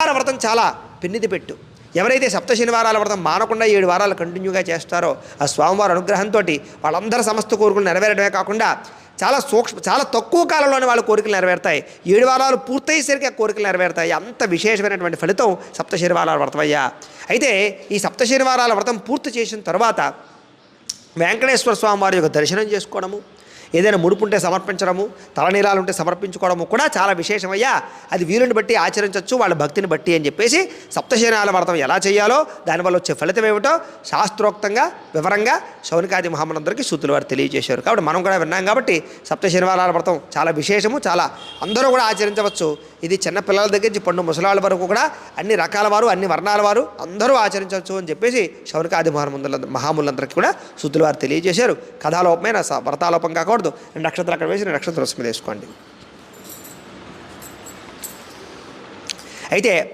వ్రతం చాలా పెన్నిది పెట్టు. ఎవరైతే సప్త శనివారాల వ్రతం మానకుండా 7 వారాలు కంటిన్యూగా చేస్తారో ఆ స్వామివారి అనుగ్రహంతో వాళ్ళందరి సమస్త కోరికలు నెరవేరడమే కాకుండా చాలా తక్కువ కాలంలోనే వాళ్ళ కోరికలు నెరవేరుతాయి. 7 వారాలు పూర్తయ్యేసరికి ఆ కోరికలు నెరవేరుతాయి. అంత విశేషమైనటువంటి ఫలితం సప్త శనివారాల వ్రతం అయ్యా. అయితే ఈ సప్త శనివారాల వ్రతం పూర్తి చేసిన తర్వాత వెంకటేశ్వర స్వామి వారి యొక్క దర్శనం చేసుకోవడము, ఏదైనా ముడుపుంటే సమర్పించడము, తలనీలాలు ఉంటే సమర్పించుకోవడము కూడా చాలా విశేషమయ్యా. అది వీలుని బట్టి ఆచరించవచ్చు, వాళ్ళ భక్తిని బట్టి అని చెప్పేసి సప్తశనివారాల వ్రతం ఎలా చేయాలో దానివల్ల వచ్చే ఫలితం ఏమిటో శాస్త్రోక్తంగా వివరంగా శౌనకాది మహామనందరికీ సూతుల వారు తెలియజేశారు. కాబట్టి మనం కూడా విన్నాం. కాబట్టి సప్తశనివారాల వ్రతం చాలా విశేషము, చాలా అందరూ కూడా ఆచరించవచ్చు. ఇది చిన్న పిల్లల దగ్గర నుంచి పండు ముసలాళ్ళ వరకు కూడా అన్ని రకాల వారు, అన్ని వర్ణాల వారు అందరూ ఆచరించవచ్చు అని చెప్పేసి శౌనకాది మహాములందరికీ కూడా సూతుల వారు తెలియజేశారు. కథాలోపమైన వ్రతాలోపం కాకూడదు. 2 నక్షత్రాలు అక్కడ వేసి 2 నక్షత్ర రశ్మి వేసుకోండి. అయితే